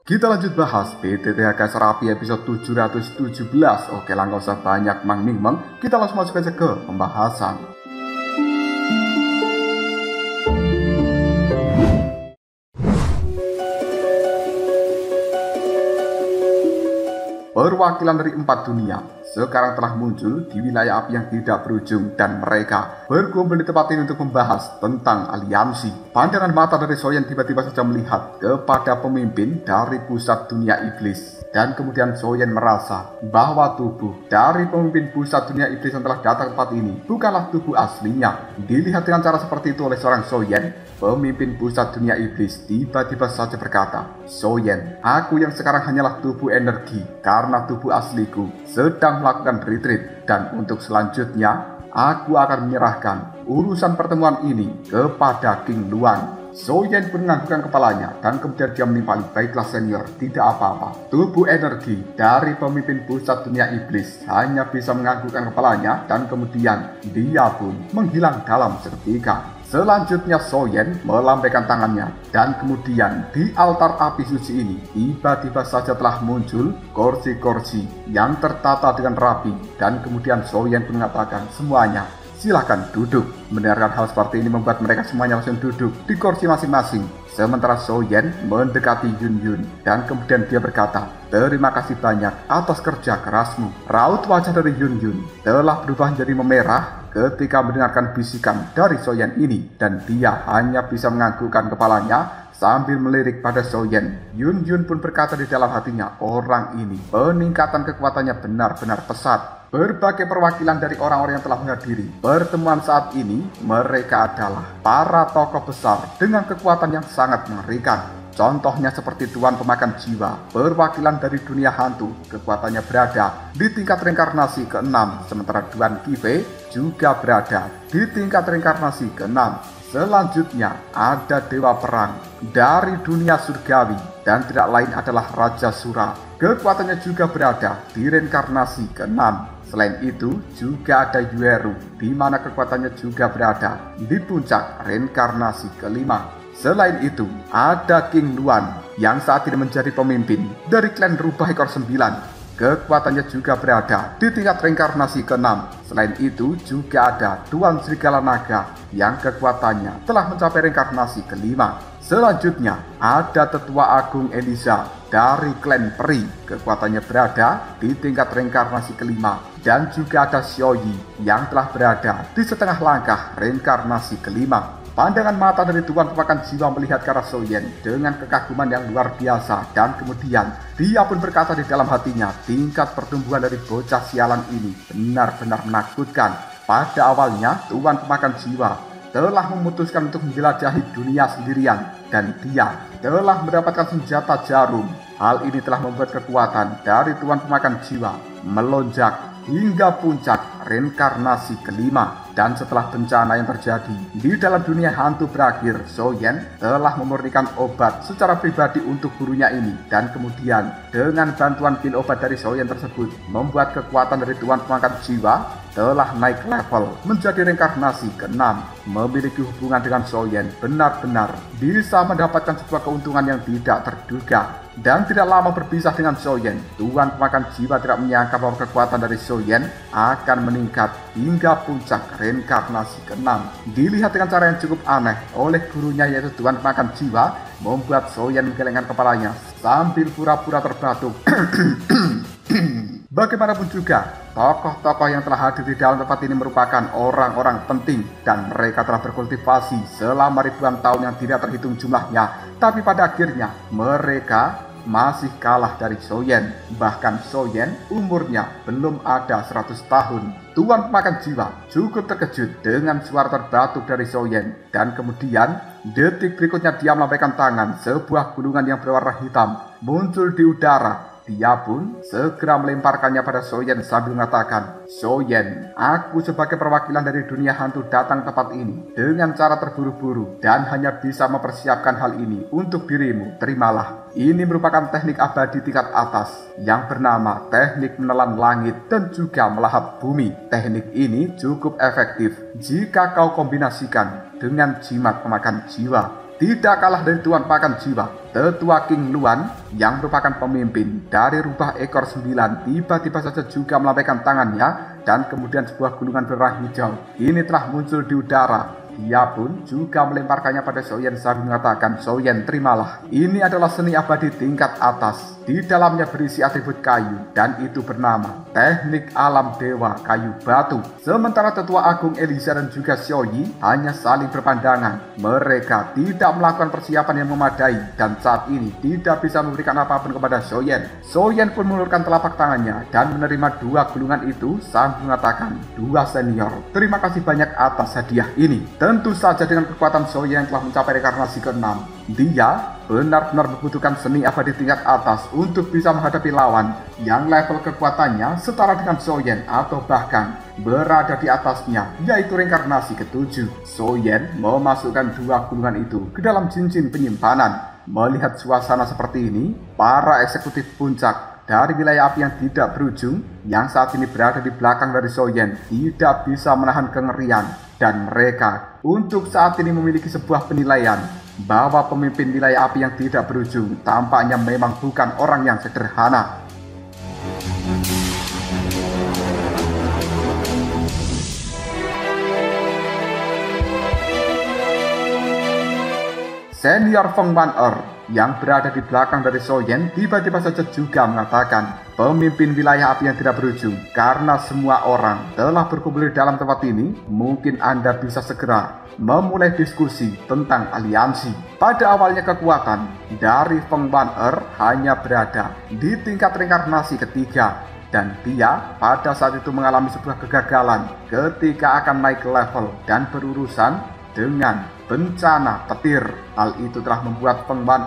Kita lanjut bahas PTTHK Serapi episode 717. Oke lah, gak usah banyak meng, kita langsung masuk aja ke pembahasan. Perwakilan dari 4 dunia sekarang telah muncul di wilayah api yang tidak berujung dan mereka berkumpul di tempat ini untuk membahas tentang aliansi. Pandangan mata dari Soyen tiba-tiba saja melihat kepada pemimpin dari pusat dunia iblis. Dan kemudian Soyen merasa bahwa tubuh dari pemimpin pusat dunia iblis yang telah datang ke tempat ini bukanlah tubuh aslinya. Dilihat dengan cara seperti itu oleh seorang Soyen, pemimpin pusat dunia iblis tiba-tiba saja berkata, "Soyen, aku yang sekarang hanyalah tubuh energi karena tubuh asliku sedang melakukan retreat, dan untuk selanjutnya aku akan menyerahkan urusan pertemuan ini kepada King Luan." Soyen pun menganggukkan kepalanya dan kemudian dia menimpali, "Baiklah senior, tidak apa-apa." Tubuh energi dari pemimpin pusat dunia iblis hanya bisa menganggukkan kepalanya dan kemudian dia pun menghilang dalam seketika. Selanjutnya Soyen melambaikan tangannya dan kemudian di altar api suci ini tiba-tiba saja telah muncul kursi-kursi yang tertata dengan rapi, dan kemudian Soyen pun mengatakan, "Semuanya silahkan duduk." Mendengarkan hal seperti ini membuat mereka semuanya langsung duduk di kursi masing-masing. Sementara Soyen mendekati Yun Yun dan kemudian dia berkata, "Terima kasih banyak atas kerja kerasmu." Raut wajah dari Yun Yun telah berubah menjadi memerah ketika mendengarkan bisikan dari Soyen ini, dan dia hanya bisa menganggukkan kepalanya sambil melirik pada Soyen. Yun Yun pun berkata di dalam hatinya, "Orang ini peningkatan kekuatannya benar-benar pesat." Berbagai perwakilan dari orang-orang yang telah menghadiri pertemuan saat ini, mereka adalah para tokoh besar dengan kekuatan yang sangat mengerikan. Contohnya seperti Tuan Pemakan Jiwa, perwakilan dari dunia hantu, kekuatannya berada di tingkat reinkarnasi ke-6, sementara Tuan Kive juga berada di tingkat reinkarnasi ke-6. Selanjutnya ada Dewa Perang dari dunia surgawi dan tidak lain adalah Raja Sura. Kekuatannya juga berada di reinkarnasi ke-6. Selain itu juga ada Yueru, di mana kekuatannya juga berada di puncak reinkarnasi ke-5. Selain itu ada King Luan yang saat ini menjadi pemimpin dari klan Rubah Ekor 9. Kekuatannya juga berada di tingkat reinkarnasi ke-6. Selain itu juga ada Tuan Serigala Naga yang kekuatannya telah mencapai reinkarnasi ke-5. Selanjutnya ada Tetua Agung Eliza dari klan Peri, kekuatannya berada di tingkat reinkarnasi ke-5. Dan juga ada Xiaoyi yang telah berada di setengah langkah reinkarnasi ke-5. Pandangan mata dari Tuan Pemakan Jiwa melihat ke arah Soyen dengan kekaguman yang luar biasa, dan kemudian dia pun berkata di dalam hatinya, tingkat pertumbuhan dari bocah sialan ini benar-benar menakutkan. Pada awalnya Tuan Pemakan Jiwa telah memutuskan untuk menjelajahi dunia sendirian dan dia telah mendapatkan senjata jarum. Hal ini telah membuat kekuatan dari Tuan Pemakan Jiwa melonjak hingga puncak reinkarnasi ke-5. Dan setelah bencana yang terjadi di dalam dunia hantu berakhir, Soyen telah memurnikan obat secara pribadi untuk gurunya ini, dan kemudian dengan bantuan pil obat dari Soyen tersebut membuat kekuatan dari Tuan Pemakan Jiwa telah naik level menjadi reinkarnasi ke-6. Memiliki hubungan dengan Soyen benar-benar bisa mendapatkan sebuah keuntungan yang tidak terduga. Dan tidak lama berpisah dengan Soyen, Tuan Pemakan Jiwa tidak menyangka bahwa kekuatan dari Soyen akan meningkat hingga puncak reinkarnasi ke-6. Dilihat dengan cara yang cukup aneh oleh gurunya yaitu Tuan Pemakan Jiwa, membuat Soyen menggelengkan kepalanya sambil pura-pura terbatuk. Bagaimanapun juga, tokoh-tokoh yang telah hadir di dalam tempat ini merupakan orang-orang penting dan mereka telah berkultivasi selama ribuan tahun yang tidak terhitung jumlahnya. Tapi pada akhirnya mereka masih kalah dari Soyen. Bahkan Soyen umurnya belum ada 100 tahun. Tuan Pemakan Jiwa cukup terkejut dengan suara terbatuk dari Soyen, dan kemudian detik berikutnya dia melambaikan tangan. Sebuah gunungan yang berwarna hitam muncul di udara. Dia pun segera melemparkannya pada Soyen sambil mengatakan, "Soyen, aku sebagai perwakilan dari dunia hantu datang ke tempat ini dengan cara terburu-buru dan hanya bisa mempersiapkan hal ini untuk dirimu. Terimalah. Ini merupakan teknik abadi tingkat atas yang bernama teknik menelan langit dan juga melahap bumi. Teknik ini cukup efektif jika kau kombinasikan dengan jimat pemakan jiwa. tidak kalah dari Tuan Pakan Jiwa, Tetua King Luan yang merupakan pemimpin dari rubah ekor 9 tiba-tiba saja juga melambaikan tangannya dan kemudian sebuah gulungan berwarna hijau ini telah muncul di udara. Ia pun juga melemparkannya pada Xiaoyan sambil mengatakan, "Xiaoyan, terimalah. Ini adalah seni abadi tingkat atas. Di dalamnya berisi atribut kayu dan itu bernama Teknik Alam Dewa Kayu Batu." Sementara Tetua Agung Elisa dan juga Xiaoyi hanya saling berpandangan. Mereka tidak melakukan persiapan yang memadai dan saat ini tidak bisa memberikan apapun kepada Xiaoyan. Xiaoyan pun mengulurkan telapak tangannya dan menerima 2 gulungan itu sambil mengatakan, "Dua senior, terima kasih banyak atas hadiah ini." Tentu saja dengan kekuatan Xiaoyan yang telah mencapai reinkarnasi ke-6, dia benar-benar membutuhkan seni abadi tingkat atas untuk bisa menghadapi lawan yang level kekuatannya setara dengan Xiaoyan atau bahkan berada di atasnya, yaitu reinkarnasi ke-7. Xiaoyan memasukkan 2 gulungan itu ke dalam cincin penyimpanan. Melihat suasana seperti ini, para eksekutif puncak dari wilayah api yang tidak berujung yang saat ini berada di belakang dari Xiaoyan tidak bisa menahan kengerian. Dan mereka untuk saat ini memiliki sebuah penilaian bahwa pemimpin wilayah api yang tidak berujung tampaknya memang bukan orang yang sederhana. Senior Feng Wan yang berada di belakang dari Xiaoyan tiba-tiba saja juga mengatakan, "Pemimpin wilayah api yang tidak berujung, karena semua orang telah berkumpul di dalam tempat ini, mungkin Anda bisa segera memulai diskusi tentang aliansi." Pada awalnya kekuatan dari Feng Wan hanya berada di tingkat reinkarnasi ketiga. Dan dia pada saat itu mengalami sebuah kegagalan ketika akan naik level dan berurusan dengan bencana petir. Hal itu telah membuat Feng Wan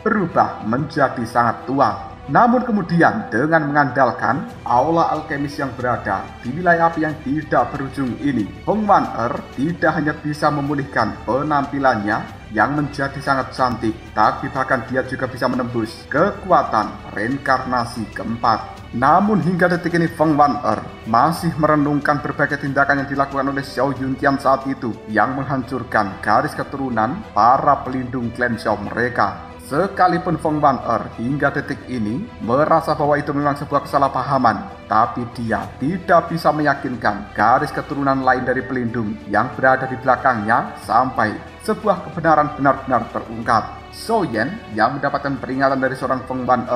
berubah menjadi sangat tua. Namun kemudian dengan mengandalkan aula alkemis yang berada di wilayah api yang tidak berujung ini, Feng Wan tidak hanya bisa memulihkan penampilannya yang menjadi sangat cantik, tapi bahkan dia juga bisa menembus kekuatan reinkarnasi keempat. Namun hingga detik ini Feng Wan masih merenungkan berbagai tindakan yang dilakukan oleh Xiao Yuntian saat itu yang menghancurkan garis keturunan para pelindung klan Xiao mereka. Sekalipun Feng Wan hingga detik ini merasa bahwa itu memang sebuah kesalahpahaman, tapi dia tidak bisa meyakinkan garis keturunan lain dari pelindung yang berada di belakangnya sampai sebuah kebenaran benar-benar terungkap. Xiaoyan yang mendapatkan peringatan dari seorang Feng Wan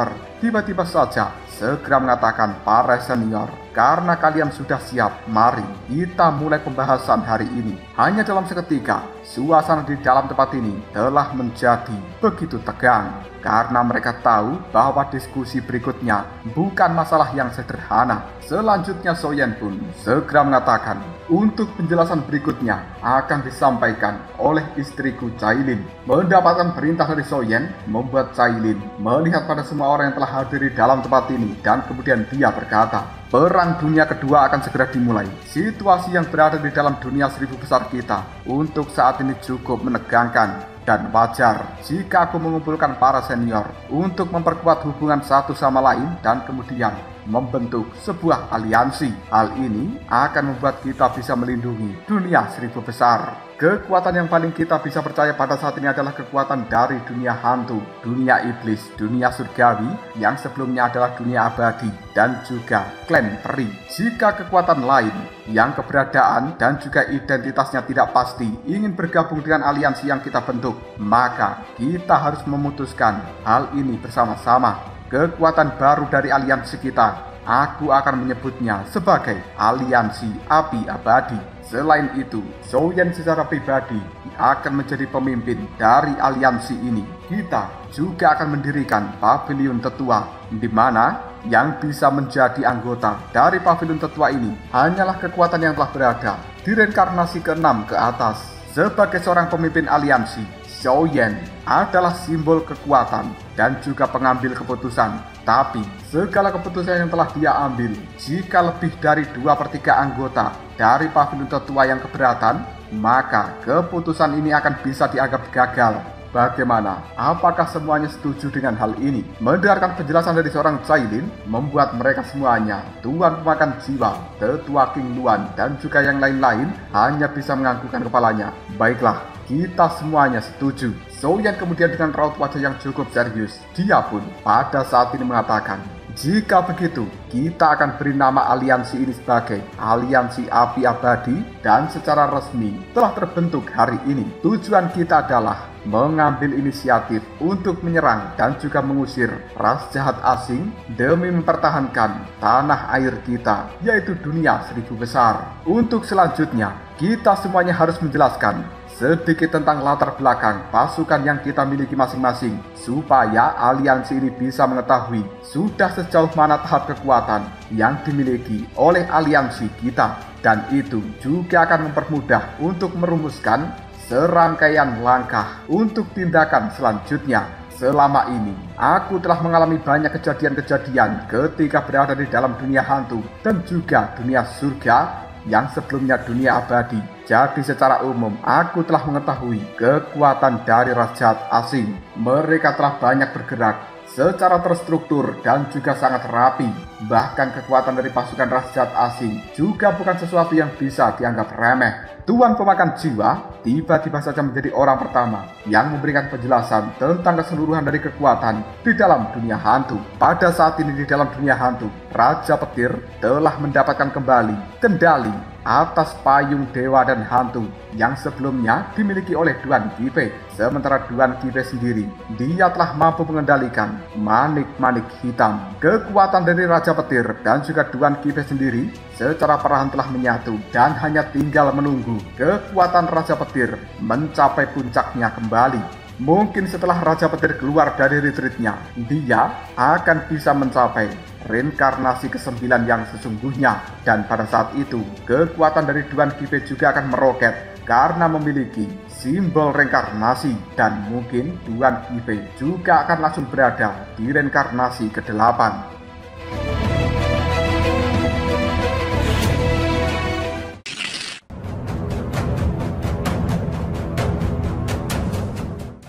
tiba-tiba saja segera mengatakan, "Para senior, karena kalian sudah siap, mari kita mulai pembahasan hari ini." Hanya dalam seketika, suasana di dalam tempat ini telah menjadi begitu tegang karena mereka tahu bahwa diskusi berikutnya bukan masalah yang sederhana. Selanjutnya Xiaoyan pun segera mengatakan, "Untuk penjelasan berikutnya akan disampaikan oleh istriku Cailin." Mendapatkan perintah dari Xiaoyan membuat Cailin melihat pada semua orang yang telah hadir di dalam tempat ini dan kemudian dia berkata, "Perang dunia kedua akan segera dimulai. Situasi yang berada di dalam dunia 1000 besar kita untuk saat ini cukup menegangkan. Dan wajar jika aku mengumpulkan para senior untuk memperkuat hubungan satu sama lain dan kemudian membentuk sebuah aliansi. Hal ini akan membuat kita bisa melindungi dunia 1000 besar. Kekuatan yang paling kita bisa percaya pada saat ini adalah kekuatan dari dunia hantu, dunia iblis, dunia surgawi yang sebelumnya adalah dunia abadi, dan juga klan peri. Jika kekuatan lain yang keberadaan dan juga identitasnya tidak pasti ingin bergabung dengan aliansi yang kita bentuk, maka kita harus memutuskan hal ini bersama-sama. Kekuatan baru dari aliansi kita, aku akan menyebutnya sebagai aliansi api abadi. Selain itu, Xiaoyan secara pribadi akan menjadi pemimpin dari aliansi ini. Kita juga akan mendirikan pavilion tetua, di mana yang bisa menjadi anggota dari pavilion tetua ini hanyalah kekuatan yang telah berada di reinkarnasi ke-6 ke atas. Sebagai seorang pemimpin aliansi, Xiaoyan adalah simbol kekuatan dan juga pengambil keputusan. Tapi segala keputusan yang telah dia ambil, jika lebih dari 2/3 anggota dari pavilion tetua yang keberatan, maka keputusan ini akan bisa dianggap gagal. Bagaimana? Apakah semuanya setuju dengan hal ini? Mendengarkan penjelasan dari seorang Cailin membuat mereka semuanya, Tuan Pemakan Jiwa, Tetua King Luan, dan juga yang lain-lain hanya bisa menganggukkan kepalanya. Baiklah, kita semuanya setuju. Soyan kemudian dengan raut wajah yang cukup serius, dia pun pada saat ini mengatakan, jika begitu, kita akan beri nama aliansi ini sebagai Aliansi Api Abadi dan secara resmi telah terbentuk hari ini. Tujuan kita adalah mengambil inisiatif untuk menyerang dan juga mengusir ras jahat asing demi mempertahankan tanah air kita, yaitu dunia seribu besar. Untuk selanjutnya, kita semuanya harus menjelaskan sedikit tentang latar belakang pasukan yang kita miliki masing-masing, supaya aliansi ini bisa mengetahui sudah sejauh mana tahap kekuatan yang dimiliki oleh aliansi kita, dan itu juga akan mempermudah untuk merumuskan serangkaian langkah untuk tindakan selanjutnya. Selama ini, aku telah mengalami banyak kejadian-kejadian ketika berada di dalam dunia hantu dan juga dunia surga yang sebelumnya dunia abadi. Jadi secara umum, aku telah mengetahui kekuatan dari ras jahat asing. Mereka telah banyak bergerak secara terstruktur dan juga sangat rapi. Bahkan kekuatan dari pasukan ras jahat asing juga bukan sesuatu yang bisa dianggap remeh. Tuan pemakan jiwa tiba-tiba saja menjadi orang pertama yang memberikan penjelasan tentang keseluruhan dari kekuatan di dalam dunia hantu. Pada saat ini di dalam dunia hantu, Raja Petir telah mendapatkan kembali kendali atas payung dewa dan hantu yang sebelumnya dimiliki oleh Duan Gipe. Sementara Duan Gipe sendiri, dia telah mampu mengendalikan manik-manik hitam. Kekuatan dari Raja Petir dan juga Duan Gipe sendiri secara perlahan telah menyatu dan hanya tinggal menunggu kekuatan Raja Petir mencapai puncaknya kembali. Mungkin setelah Raja Petir keluar dari retreatnya, dia akan bisa mencapai reinkarnasi ke-9 yang sesungguhnya. Dan pada saat itu, kekuatan dari Duan Gipe juga akan meroket karena memiliki simbol reinkarnasi. Dan mungkin Duan Gipe juga akan langsung berada di reinkarnasi ke-8.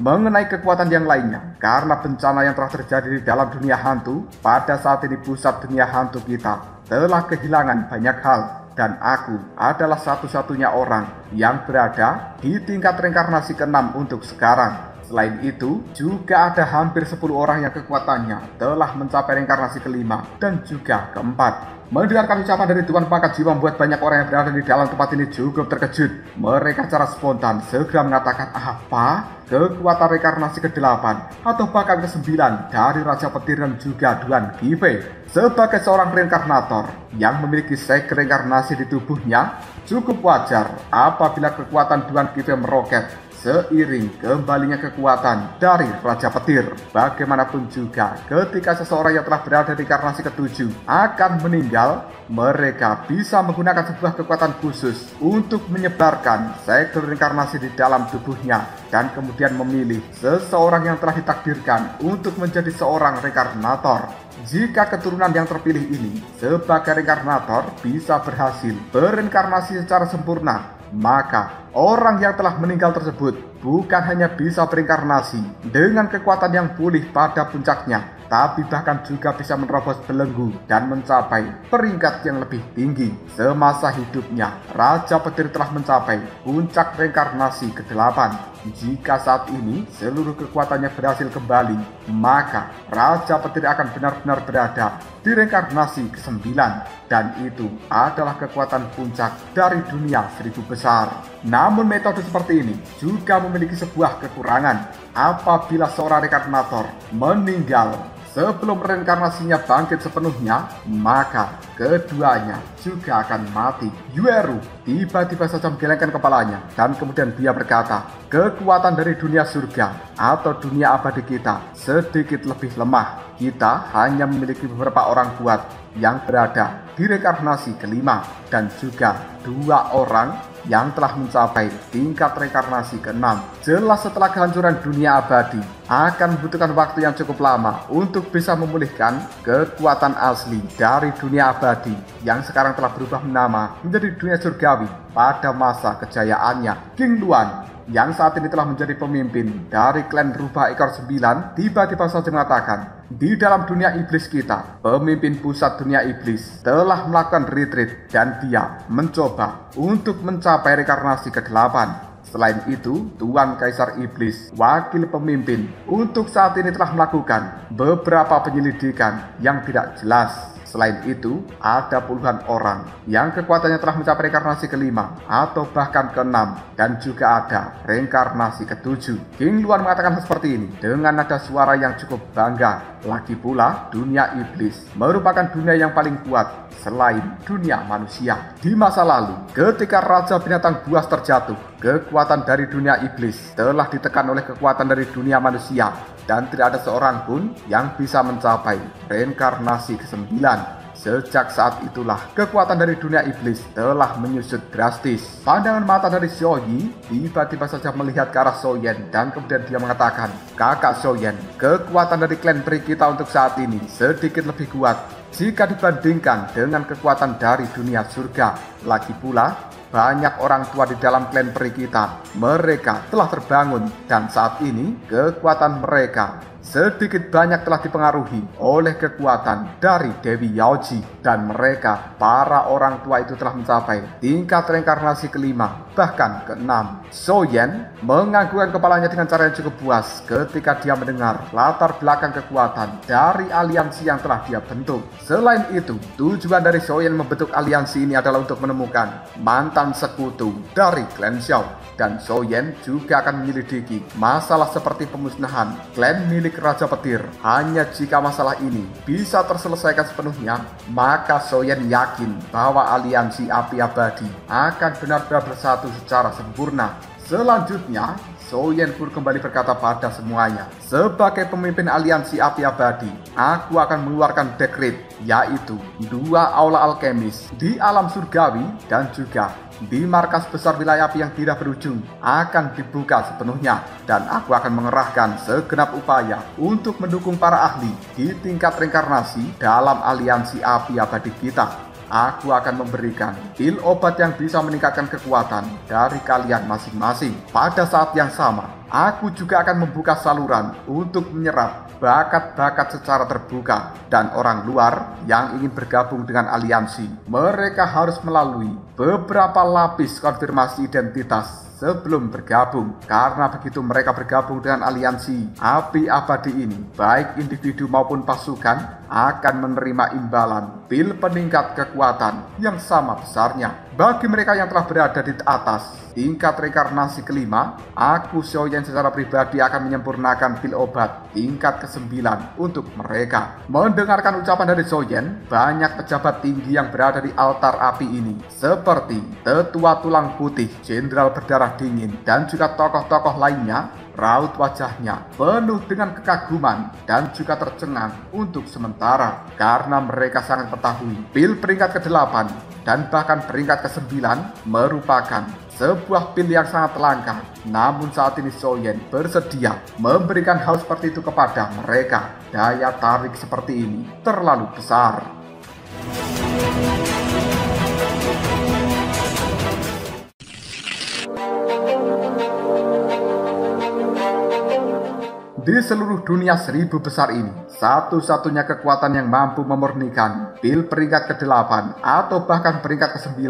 Mengenai kekuatan yang lainnya, karena bencana yang telah terjadi di dalam dunia hantu, pada saat ini pusat dunia hantu kita telah kehilangan banyak hal, dan aku adalah satu-satunya orang yang berada di tingkat reinkarnasi ke-6 untuk sekarang. Selain itu, juga ada hampir 10 orang yang kekuatannya telah mencapai reinkarnasi ke-5 dan juga ke-4. Mendengarkan ucapan dari Tuan Pangkat Jiwa membuat banyak orang yang berada di dalam tempat ini cukup terkejut. Mereka secara spontan segera mengatakan, apa? Kekuatan reinkarnasi ke-8 atau bahkan ke-9 dari Raja Petir dan juga Duan Gipe. Sebagai seorang reinkarnator yang memiliki sek reinkarnasi di tubuhnya, cukup wajar apabila kekuatan Duan Gipe meroket seiring kembalinya kekuatan dari Raja Petir. Bagaimanapun juga, ketika seseorang yang telah berada di reinkarnasi ke-7 akan meninggal, mereka bisa menggunakan sebuah kekuatan khusus untuk menyebarkan segel reinkarnasi di dalam tubuhnya dan kemudian memilih seseorang yang telah ditakdirkan untuk menjadi seorang reinkarnator. Jika keturunan yang terpilih ini sebagai reinkarnator bisa berhasil bereinkarnasi secara sempurna, maka orang yang telah meninggal tersebut bukan hanya bisa bereinkarnasi dengan kekuatan yang pulih pada puncaknya, tapi bahkan juga bisa menerobos belenggu dan mencapai peringkat yang lebih tinggi. Semasa hidupnya, Raja Petir telah mencapai puncak reinkarnasi ke-8. Jika saat ini seluruh kekuatannya berhasil kembali, maka Raja Petir akan benar-benar berada di reinkarnasi ke-9. Dan itu adalah kekuatan puncak dari dunia seribu besar. Namun metode seperti ini juga memiliki sebuah kekurangan. Apabila seorang reinkarnator meninggal sebelum reinkarnasinya bangkit sepenuhnya, maka keduanya juga akan mati. Yueru tiba-tiba saja menggelengkan kepalanya dan kemudian dia berkata, kekuatan dari dunia surga atau dunia abadi kita sedikit lebih lemah. Kita hanya memiliki beberapa orang kuat yang berada di reinkarnasi ke-5 dan juga 2 orang yang telah mencapai tingkat reinkarnasi ke-6. Jelas setelah kehancuran dunia abadi akan membutuhkan waktu yang cukup lama untuk bisa memulihkan kekuatan asli dari dunia abadi yang sekarang telah berubah nama menjadi dunia surgawi pada masa kejayaannya. King Luan yang saat ini telah menjadi pemimpin dari klan Rubah Ekor 9 tiba-tiba saja mengatakan, di dalam dunia iblis kita, pemimpin pusat dunia iblis telah melakukan retreat dan dia mencoba untuk mencapai reinkarnasi ke-8. Selain itu, Tuan Kaisar Iblis, wakil pemimpin, untuk saat ini telah melakukan beberapa penyelidikan yang tidak jelas. Selain itu, ada puluhan orang yang kekuatannya telah mencapai reinkarnasi kelima atau bahkan keenam, dan juga ada reinkarnasi ketujuh. King Luan mengatakan seperti ini dengan nada suara yang cukup bangga. Lagi pula, dunia iblis merupakan dunia yang paling kuat selain dunia manusia. Di masa lalu, ketika Raja Binatang Buas terjatuh, kekuatan dari dunia iblis telah ditekan oleh kekuatan dari dunia manusia, dan tidak ada seorang pun yang bisa mencapai reinkarnasi ke-9. Sejak saat itulah, kekuatan dari dunia iblis telah menyusut drastis. Pandangan mata dari Xiaoyi tiba-tiba saja melihat ke arah Xiaoyan, dan kemudian dia mengatakan, "Kakak Xiaoyan, kekuatan dari klan peri kita untuk saat ini sedikit lebih kuat jika dibandingkan dengan kekuatan dari dunia surga. Lagi pula, banyak orang tua di dalam klan peri kita. Mereka telah terbangun, dan saat ini kekuatan mereka sedikit banyak telah dipengaruhi oleh kekuatan dari Dewi Yaoji, dan mereka, para orang tua itu telah mencapai tingkat reinkarnasi kelima, bahkan keenam." Xiaoyan menganggukkan kepalanya dengan cara yang cukup puas ketika dia mendengar latar belakang kekuatan dari aliansi yang telah dia bentuk. Selain itu, tujuan dari Xiaoyan membentuk aliansi ini adalah untuk menemukan mantan sekutu dari klan Xiao. Dan Xiaoyan juga akan menyelidiki masalah seperti pemusnahan klan milik Raja Petir. Hanya jika masalah ini bisa terselesaikan sepenuhnya, maka Xiaoyan yakin bahwa aliansi api abadi akan benar-benar bersatu secara sempurna. Selanjutnya, Xiaoyan pun kembali berkata pada semuanya, "Sebagai pemimpin aliansi api abadi, aku akan mengeluarkan dekret, yaitu 2 aula alkemis di alam surgawi dan juga di markas besar wilayah api yang tidak berujung akan dibuka sepenuhnya, dan aku akan mengerahkan segenap upaya untuk mendukung para ahli di tingkat reinkarnasi dalam aliansi api abadi kita. Aku akan memberikan pil obat yang bisa meningkatkan kekuatan dari kalian masing-masing. Pada saat yang sama, aku juga akan membuka saluran untuk menyerap bakat-bakat secara terbuka, dan orang luar yang ingin bergabung dengan aliansi, mereka harus melalui beberapa lapis konfirmasi identitas sebelum bergabung. Karena begitu mereka bergabung dengan aliansi api abadi ini, baik individu maupun pasukan akan menerima imbalan pil peningkat kekuatan yang sama besarnya. Bagi mereka yang telah berada di atas tingkat reinkarnasi kelima, aku Xiaoyan secara pribadi akan menyempurnakan pil obat tingkat ke-9 untuk mereka." Mendengarkan ucapan dari Xiaoyan, banyak pejabat tinggi yang berada di altar api ini, seperti Tetua Tulang Putih, Jenderal Berdarah Dingin, dan juga tokoh-tokoh lainnya, raut wajahnya penuh dengan kekaguman dan juga tercengang untuk sementara, karena mereka sangat mengetahui pil peringkat ke-8 dan bahkan peringkat ke-9 merupakan sebuah pil yang sangat langka. Namun saat ini Xiaoyan bersedia memberikan hal seperti itu kepada mereka. Daya tarik seperti ini terlalu besar. Di seluruh dunia 1000 besar ini, satu-satunya kekuatan yang mampu memurnikan pil peringkat ke-8 atau bahkan peringkat ke-9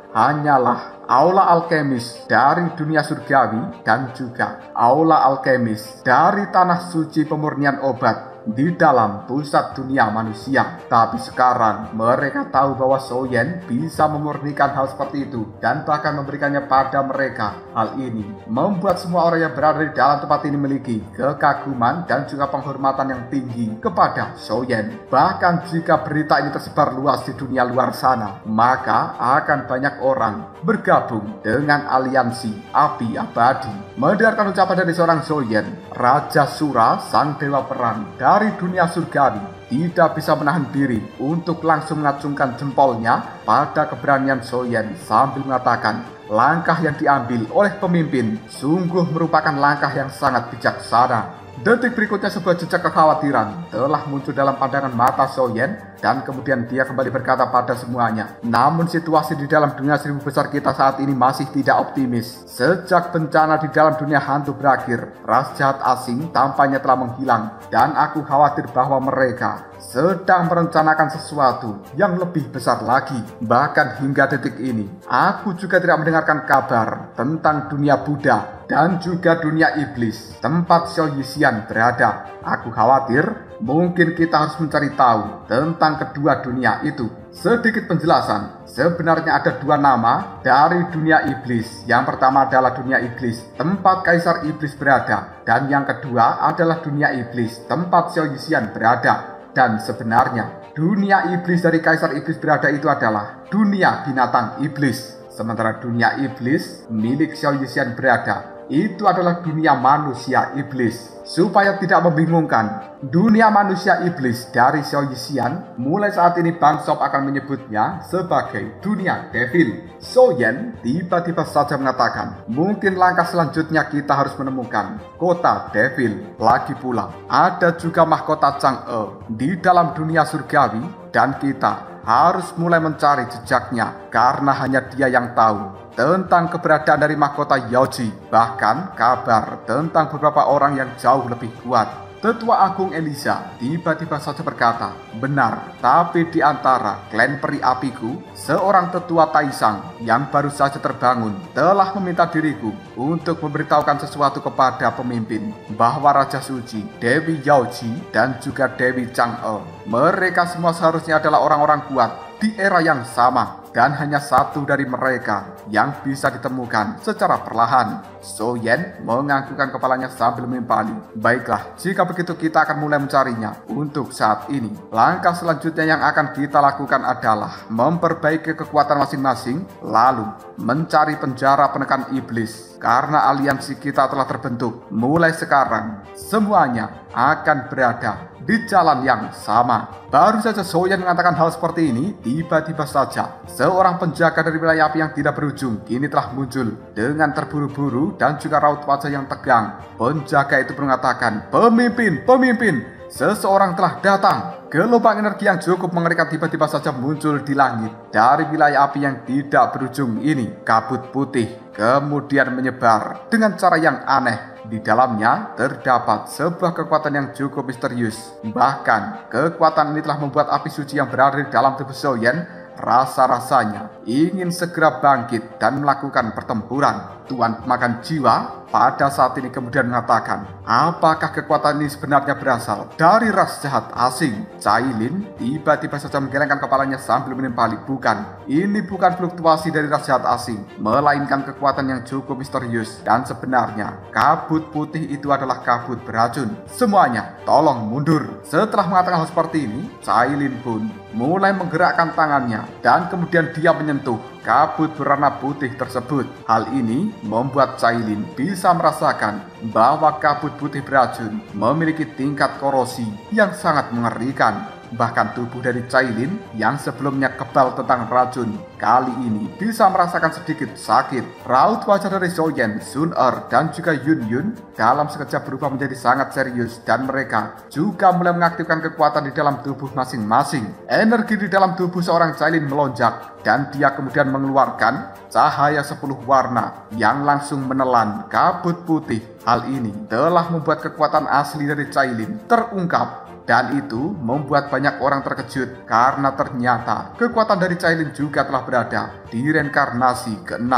hanyalah aula alkemis dari dunia surgawi dan juga aula alkemis dari tanah suci pemurnian obat di dalam pusat dunia manusia. Tapi sekarang mereka tahu bahwa Xiaoyan bisa memurnikan hal seperti itu dan bahkan memberikannya pada mereka. Hal ini membuat semua orang yang berada di dalam tempat ini memiliki kekaguman dan juga penghormatan yang tinggi kepada Xiaoyan. Bahkan jika berita ini tersebar luas di dunia luar sana, maka akan banyak orang bergabung dengan aliansi api abadi. Mendengarkan ucapan dari seorang Xiaoyan, Raja Sura, sang dewa perang dari dunia surgawi, tidak bisa menahan diri untuk langsung mengacungkan jempolnya pada keberanian Xiaoyan sambil mengatakan, langkah yang diambil oleh pemimpin sungguh merupakan langkah yang sangat bijaksana. Detik berikutnya sebuah jejak kekhawatiran telah muncul dalam pandangan mata Xiaoyan Dan kemudian dia kembali berkata pada semuanya, namun situasi di dalam dunia 1000 besar kita saat ini masih tidak optimis. Sejak bencana di dalam dunia hantu berakhir, ras jahat asing tampaknya telah menghilang. Dan aku khawatir bahwa mereka sedang merencanakan sesuatu yang lebih besar lagi. Bahkan hingga detik ini, aku juga tidak mendengarkan kabar tentang dunia Buddha dan juga dunia iblis, tempat Xiao Yixian berada. Aku khawatir mungkin kita harus mencari tahu tentang kedua dunia itu. Sedikit penjelasan, sebenarnya ada dua nama dari dunia iblis. Yang pertama adalah dunia iblis, tempat Kaisar Iblis berada. Dan yang kedua adalah dunia iblis, tempat Xiao Yixian berada. Dan sebenarnya, dunia iblis dari Kaisar Iblis berada itu adalah dunia binatang iblis. Sementara dunia iblis milik Xiao Yixian berada, itu adalah dunia manusia iblis. Supaya tidak membingungkan, dunia manusia iblis dari Xiao Yixian, mulai saat ini Bang Shop akan menyebutnya sebagai dunia devil. Soyen tiba-tiba saja mengatakan, mungkin langkah selanjutnya kita harus menemukan kota devil. Lagi pula, ada juga mahkota Chang'e di dalam dunia surgawi, dan kita harus mulai mencari jejaknya, karena hanya dia yang tahu tentang keberadaan dari mahkota Yaoji, bahkan kabar tentang beberapa orang yang jauh lebih kuat. Tetua Agung Elisa tiba-tiba saja berkata, benar, tapi di antara klan peri apiku, seorang tetua Taisang yang baru saja terbangun telah meminta diriku untuk memberitahukan sesuatu kepada pemimpin, bahwa Raja Suci, Dewi Yaoji, dan juga Dewi Chang'e, mereka semua seharusnya adalah orang-orang kuat di era yang sama, dan hanya satu dari mereka yang bisa ditemukan secara perlahan. Soyen menganggukkan kepalanya sambil menimpali. Baiklah, jika begitu kita akan mulai mencarinya. Untuk saat ini, langkah selanjutnya yang akan kita lakukan adalah memperbaiki kekuatan masing-masing, lalu mencari penjara penekan iblis. Karena aliansi kita telah terbentuk, mulai sekarang semuanya akan berada di jalan yang sama. Baru saja Soyen mengatakan hal seperti ini, tiba-tiba saja seorang penjaga dari wilayah api yang tidak berujung kini telah muncul dengan terburu-buru dan juga raut wajah yang tegang. Penjaga itu mengatakan, pemimpin, seseorang telah datang. Gelombang energi yang cukup mengerikan tiba-tiba saja muncul di langit. Dari wilayah api yang tidak berujung ini, kabut putih kemudian menyebar dengan cara yang aneh. Di dalamnya terdapat sebuah kekuatan yang cukup misterius. Bahkan kekuatan ini telah membuat api suci yang berada di dalam tubuh Soyen rasa-rasanya ingin segera bangkit dan melakukan pertempuran. Tuan pemakan jiwa pada saat ini kemudian mengatakan, apakah kekuatan ini sebenarnya berasal dari ras jahat asing? Cailin tiba-tiba saja menggelengkan kepalanya sambil menimpali, bukan, ini bukan fluktuasi dari ras jahat asing, melainkan kekuatan yang cukup misterius. Dan sebenarnya kabut putih itu adalah kabut beracun. Semuanya tolong mundur. Setelah mengatakan hal seperti ini, Cailin pun mulai menggerakkan tangannya dan kemudian dia menyentuh kabut berwarna putih tersebut. Hal ini membuat Cailin bisa merasakan bahwa kabut putih beracun memiliki tingkat korosi yang sangat mengerikan. Bahkan tubuh dari Cailin yang sebelumnya kebal tentang racun, kali ini bisa merasakan sedikit sakit. Raut wajah dari Soyen, Sun-er, dan juga Yun-yun dalam sekejap berubah menjadi sangat serius, dan mereka juga mulai mengaktifkan kekuatan di dalam tubuh masing-masing. Energi di dalam tubuh seorang Cailin melonjak, dan dia kemudian mengeluarkan cahaya 10 warna yang langsung menelan kabut putih. Hal ini telah membuat kekuatan asli dari Cailin terungkap. Dan itu membuat banyak orang terkejut karena ternyata kekuatan dari Cailin juga telah berada di reinkarnasi ke-6.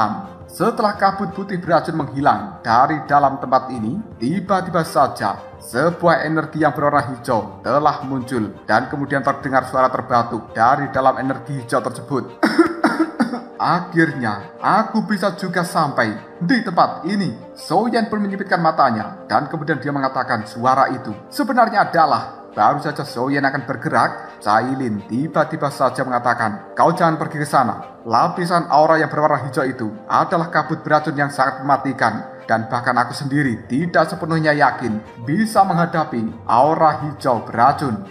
Setelah kabut putih beracun menghilang dari dalam tempat ini, tiba-tiba saja sebuah energi yang berwarna hijau telah muncul dan kemudian terdengar suara terbatuk dari dalam energi hijau tersebut. Akhirnya, aku bisa juga sampai di tempat ini. Soyen pun menyipitkan matanya dan kemudian dia mengatakan suara itu sebenarnya adalah. Baru saja Soyen akan bergerak, Cailin tiba-tiba saja mengatakan, kau jangan pergi ke sana. Lapisan aura yang berwarna hijau itu adalah kabut beracun yang sangat mematikan. Dan bahkan aku sendiri tidak sepenuhnya yakin bisa menghadapi aura hijau beracun.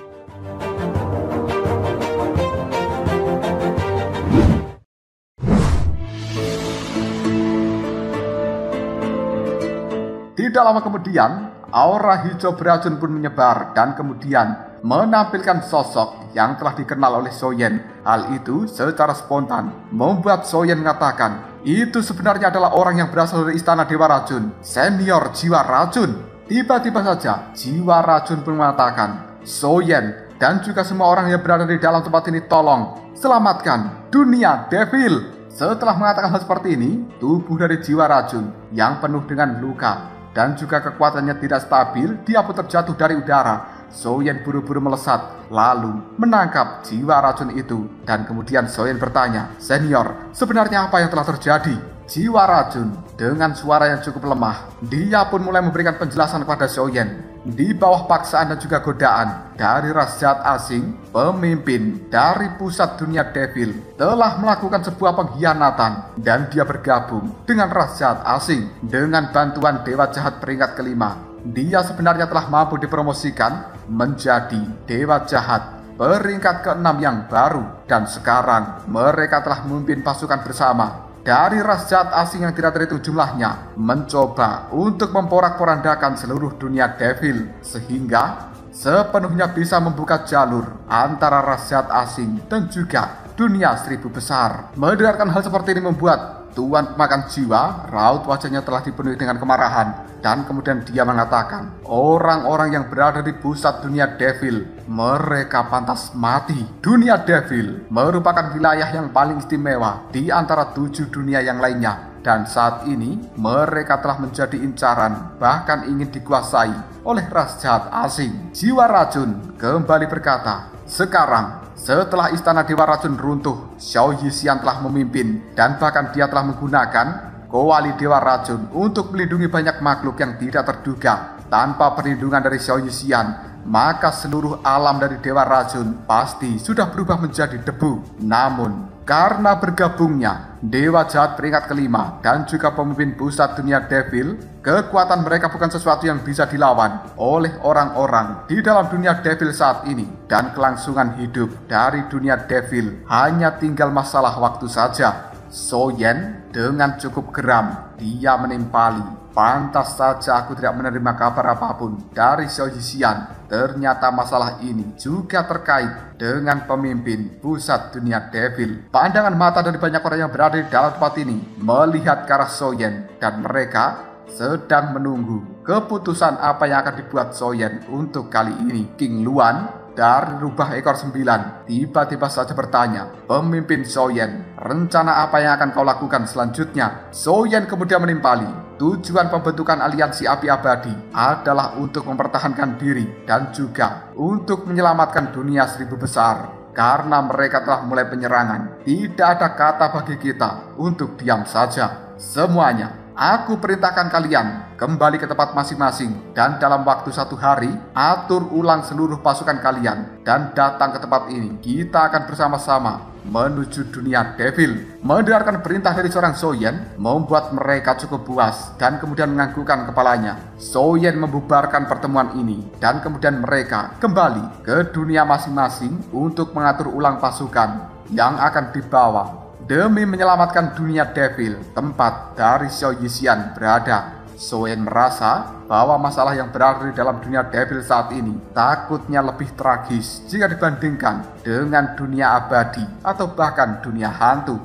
Tidak lama kemudian, aura hijau beracun pun menyebar dan kemudian menampilkan sosok yang telah dikenal oleh Soyen. Hal itu secara spontan membuat Soyen mengatakan itu sebenarnya adalah orang yang berasal dari istana Dewa Racun, senior jiwa racun. Tiba-tiba saja jiwa racun pun mengatakan, Soyen dan juga semua orang yang berada di dalam tempat ini tolong selamatkan dunia devil. Setelah mengatakan hal seperti ini, tubuh dari jiwa racun yang penuh dengan luka dan juga kekuatannya tidak stabil, dia pun terjatuh dari udara. Soyen buru-buru melesat, lalu menangkap jiwa racun itu. Dan kemudian Soyen bertanya, "Senior, sebenarnya apa yang telah terjadi?" Jiwa racun dengan suara yang cukup lemah, dia pun mulai memberikan penjelasan kepada Soyen. Di bawah paksaan dan juga godaan dari ras jahat asing, pemimpin dari pusat dunia devil telah melakukan sebuah pengkhianatan dan dia bergabung dengan ras jahat asing dengan bantuan dewa jahat peringkat kelima. Dia sebenarnya telah mampu dipromosikan menjadi dewa jahat peringkat ke-6 yang baru, dan sekarang mereka telah memimpin pasukan bersama dari ras jahat asing yang tidak terhitung jumlahnya, mencoba untuk memporak-porandakan seluruh dunia devil sehingga sepenuhnya bisa membuka jalur antara ras jahat asing dan juga dunia 1000 besar. Mendengarkan hal seperti ini membuat Tuan Pemakan Jiwa, raut wajahnya telah dipenuhi dengan kemarahan, dan kemudian dia mengatakan, orang-orang yang berada di pusat dunia devil, mereka pantas mati. Dunia devil merupakan wilayah yang paling istimewa di antara 7 dunia yang lainnya, dan saat ini mereka telah menjadi incaran, bahkan ingin dikuasai oleh ras jahat asing. Jiwa racun kembali berkata, sekarang setelah istana Dewa Racun runtuh, Xiao Yixian telah memimpin dan bahkan dia telah menggunakan Kuali Dewa Racun untuk melindungi banyak makhluk yang tidak terduga. Tanpa perlindungan dari Xiao Yixian, maka seluruh alam dari Dewa Racun pasti sudah berubah menjadi debu. Namun, karena bergabungnya Dewa Jahat peringkat kelima dan juga pemimpin pusat dunia devil, kekuatan mereka bukan sesuatu yang bisa dilawan oleh orang-orang di dalam dunia devil saat ini. Dan kelangsungan hidup dari dunia devil hanya tinggal masalah waktu saja. Soyen dengan cukup geram, dia menimpali. Pantas saja aku tidak menerima kabar apapun dari Xiao Yixian. Ternyata masalah ini juga terkait dengan pemimpin pusat dunia devil. Pandangan mata dari banyak orang yang berada di dalam tempat ini melihat ke arah Soyen, dan mereka sedang menunggu keputusan apa yang akan dibuat Soyen untuk kali ini. King Luan dari rubah ekor 9 tiba-tiba saja bertanya, "Pemimpin Soyen, rencana apa yang akan kau lakukan selanjutnya?" Soyen kemudian menimpali, tujuan pembentukan aliansi api abadi adalah untuk mempertahankan diri dan juga untuk menyelamatkan dunia 1000 besar. Karena mereka telah mulai penyerangan, tidak ada kata bagi kita untuk diam saja. Semuanya, aku perintahkan kalian kembali ke tempat masing-masing, dan dalam waktu 1 hari, atur ulang seluruh pasukan kalian dan datang ke tempat ini. Kita akan bersama-sama menuju dunia devil. Mendengarkan perintah dari seorang Soyen membuat mereka cukup puas dan kemudian menganggukkan kepalanya. Soyen membubarkan pertemuan ini dan kemudian mereka kembali ke dunia masing-masing untuk mengatur ulang pasukan yang akan dibawa demi menyelamatkan dunia devil, tempat dari Xiao Yixian berada. Soyen merasa bahwa masalah yang berada di dalam dunia devil saat ini takutnya lebih tragis jika dibandingkan dengan dunia abadi atau bahkan dunia hantu.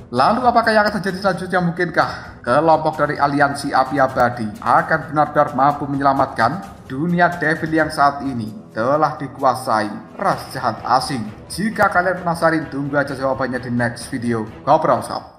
Lalu apakah yang akan terjadi selanjutnya? Mungkinkah kelompok dari aliansi api abadi akan benar-benar mampu menyelamatkan dunia devil yang saat ini telah dikuasai ras jahat asing? Jika kalian penasaran, tunggu aja jawabannya di next video Ngobrol Shop.